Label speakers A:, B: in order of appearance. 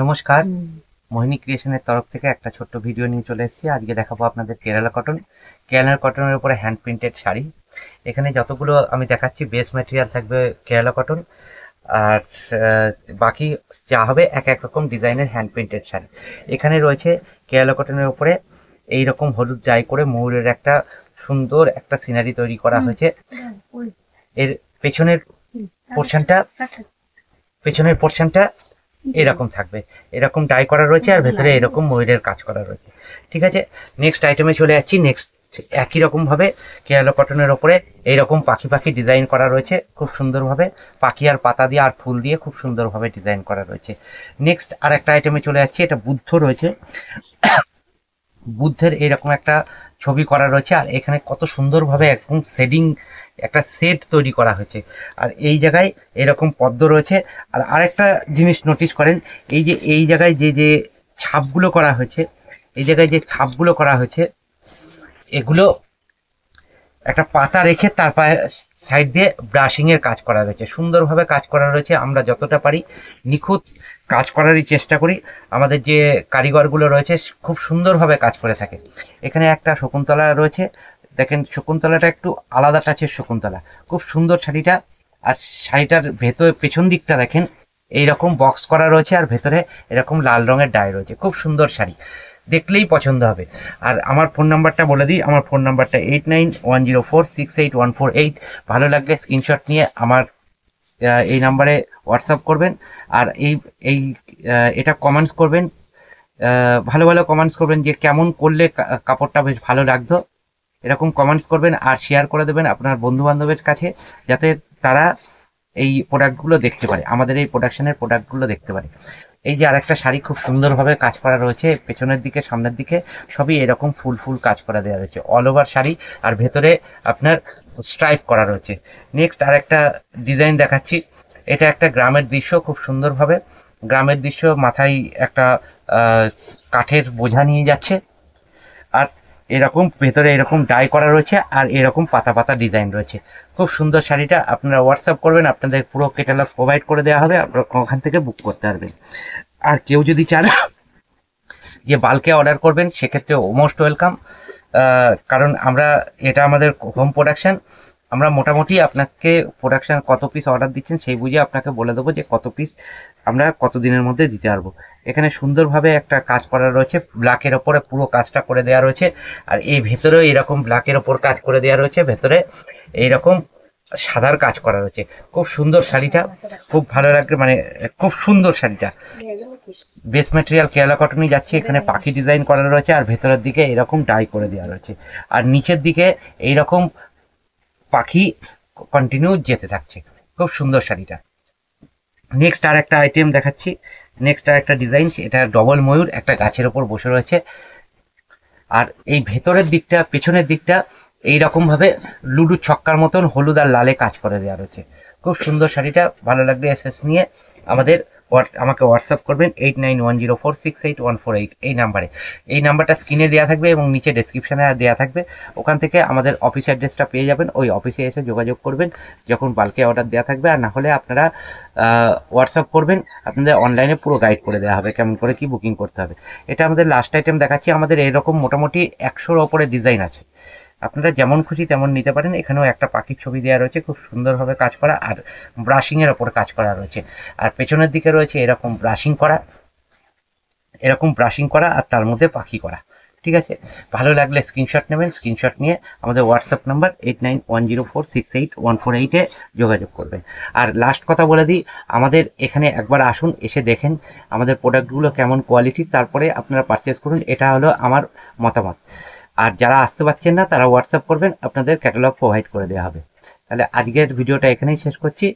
A: নমস্কার, মোহিনী ক্রিয়েশনের তরফ থেকে একটা ছোট্ট ভিডিও নিয়ে চলে এসেছি। আজকে দেখাবো আপনাদের কেরালা কটনের উপরে হ্যান্ড প্রিন্টেড শাড়ি। এখানে যতগুলো আমি দেখাচ্ছি বেস ম্যাটেরিয়াল থাকবে কেরালা কটন, আর বাকি যা হবে এক এক রকম ডিজাইনের হ্যান্ড প্রিন্টেড শাড়ি। এখানে রয়েছে কেরালা কটনের উপরে এইরকম হলুদ ডাই করে ময়ূরের একটা সুন্দর একটা সিনারি তৈরি করা হয়েছে। এর পেছনের পোর্শনটা এরকম থাকবে, এরকম ডাই করা রয়েছে আর ভেতরে এরকম ময়ূরের কাজ করা রয়েছে। ঠিক আছে, নেক্সট আইটেমে চলে যাচ্ছি। নেক্সট একই রকম ভাবে কেরালা কটনের ওপরে এইরকম পাখি পাখি ডিজাইন করা রয়েছে খুব সুন্দরভাবে, পাখি আর পাতা দিয়ে আর ফুল দিয়ে খুব সুন্দরভাবে ডিজাইন করা রয়েছে। নেক্সট আর একটা আইটেমে চলে যাচ্ছি। এটা বুদ্ধ রয়েছে, বুদ্ধের এরকম একটা ছবি করা রয়েছে আর এখানে কত সুন্দরভাবে একদম শেডিং একটা সেট তৈরি করা হয়েছে। আর এই জায়গায় এরকম পদ্ম রয়েছে। আর আরেকটা জিনিস নোটিস করেন, এই জায়গায় যে ছাপগুলো করা হয়েছে, এগুলো একটা পাতা রেখে তার সাইড দিয়ে ব্রাশিং এর কাজ করা রয়েছে, সুন্দরভাবে কাজ করা রয়েছে। আমরা যতটা পারি নিখুঁত কাজ করারই চেষ্টা করি। আমাদের যে কারিগরগুলো রয়েছে খুব সুন্দরভাবে কাজ করে থাকে। এখানে একটা শকুন্তলা রয়েছে, দেখেন শকুন্তলাটা একটু আলাদা টাচের শকুন্তলা, খুব সুন্দর শাড়িটা। আর শাড়িটার পেছন দিকটা দেখেন এইরকম বক্স করা রয়েছে আর ভেতরে এরকম লাল রঙের ডাই রয়েছে, খুব সুন্দর শাড়ি, দেখলেই পছন্দ হবে। আর আমার ফোন নাম্বারটা বলে দিই, আমার ফোন নাম্বারটা 8910468148। ভালো লাগলে স্ক্রিনশট নিয়ে আমার এই নাম্বারে হোয়াটসঅ্যাপ করবেন। আর এই এটা কমেন্টস করবেন, ভালো ভালো কমেন্টস করবেন যে কেমন করলে কাপড়টা বেশ ভালো লাগতো, এরকম কমেন্টস করবেন। আর শেয়ার করে দেবেন আপনার বন্ধু বান্ধবের কাছে, যাতে তারা এই প্রোডাক্টগুলো দেখতে পারে, আমাদের এই প্রোডাকশনের প্রোডাক্টগুলো দেখতে পারে। এই যে আরেকটা শাড়ি খুব সুন্দরভাবে কাজ করা রয়েছে, পেছনের দিকে সামনের দিকে সবই এরকম ফুল ফুল কাজ করা দেওয়া রয়েছে, অল ওভার শাড়ি। আর ভেতরে আপনার স্ট্রাইপ করা রয়েছে। নেক্সট আরেকটা ডিজাইন দেখাচ্ছি। এটা একটা গ্রামের দৃশ্য, খুব সুন্দরভাবে গ্রামের দৃশ্য, মাথায় একটা কাঠের বোঝা নিয়ে যাচ্ছে। আর এরকম ভেতরে এরকম ডাই করা রয়েছে আর এরকম পাতা পাতা ডিজাইন রয়েছে, খুব সুন্দর শাড়িটা। আপনারা হোয়াটসঅ্যাপ করবেন, আপনাদের পুরো ক্যাটালগ প্রোভাইড করে দেওয়া হবে, আপনারা ওখান থেকে বুক করতে পারবেন। আর কেউ যদি চান যে বাল্কে অর্ডার করবেন সেক্ষেত্রে মোস্ট ওয়েলকাম, কারণ এটা আমাদের হোম প্রোডাকশন। আমরা মোটামুটি আপনাকে প্রোডাকশন কত পিস অর্ডার দিচ্ছেন সেই বুঝে আপনাকে বলে দেবো যে কত পিস আমরা কত দিনের মধ্যে দিতে পারবো। এখানে সুন্দরভাবে একটা কাজ করা রয়েছে, ব্ল্যাকের ওপরে পুরো কাজটা করে দেওয়া রয়েছে। আর এই ভেতরেও এরকম ব্ল্যাকের ওপর কাজ করে দেওয়া রয়েছে, ভেতরে এইরকম সাদার কাজ করা রয়েছে। খুব সুন্দর শাড়িটা, খুব ভালো লাগবে, মানে খুব সুন্দর শাড়িটা। বেস ম্যাটেরিয়াল কেরালা কটনই যাচ্ছে। এখানে পাখি ডিজাইন করা রয়েছে আর ভেতরের দিকে এরকম ডাই করে দেওয়া রয়েছে, আর নিচের দিকে এইরকম পাখি কন্টিনিউ যেতে থাকছে, খুব সুন্দর শাড়িটা। নেক্সট আর একটা আইটেম দেখাচ্ছি, নেক্সট আর একটা ডিজাইন। এটা ডবল ময়ূর একটা গাছের ওপর বসে রয়েছে। আর এই ভেতরের দিকটা পেছনের দিকটা এইরকম ভাবে লুডু ছক্কার মতন হলুদ আর লালে কাজ করে দেওয়া রয়েছে, খুব সুন্দর শাড়িটা। ভালো লাগলে এসএস নিয়ে আমাকে হোয়াটসঅ্যাপ করবেন 8910468148 এই নাম্বারটা স্ক্রিনে দেওয়া থাকবে এবং নিচে ডেসক্রিপশনে দেওয়া থাকবে। ওখান থেকে আমাদের অফিস অ্যাড্রেসটা পেয়ে যাবেন, ওই অফিসে এসে যোগাযোগ করবেন যখন বাল্কে অর্ডার দেওয়া থাকবে। আর না হলে আপনারা হোয়াটসঅ্যাপ করবেন, আপনাদের অনলাইনে পুরো গাইড করে দেওয়া হবে কেমন করে কি বুকিং করতে হবে। এটা আমাদের লাস্ট আইটেম দেখাচ্ছি। আমাদের এরকম মোটামুটি 100-র ওপরে ডিজাইন আছে, আপনারা যেমন খুশি তেমন নিতে পারেন। এখানেও একটা পাখির ছবি দেওয়া রয়েছে, খুব সুন্দরভাবে কাজ করা আর ব্রাশিংয়ের ওপর কাজ করা রয়েছে। আর পেছনের দিকে রয়েছে এরকম ব্রাশিং করা আর তার মধ্যে পাখি করা। ঠিক আছে, ভালো লাগলে স্ক্রিনশট নেবেন, স্ক্রিনশট নিয়ে আমাদের হোয়াটসঅ্যাপ নাম্বার 8910468148-এ যোগাযোগ করবেন। আর লাস্ট কথা বলে দিই, আমাদের এখানে একবার আসুন, এসে দেখেন আমাদের প্রোডাক্টগুলো কেমন কোয়ালিটির, তারপরে আপনারা পারচেস করুন। এটা হলো আমার মতামত। আর যারা আসতে পারছেন না তারা হোয়াটসঅ্যাপ করবেন, আপনাদের ক্যাটালগ প্রোভাইড করে দেওয়া হবে। তাহলে আজকের ভিডিওটা এখানেই শেষ করছি।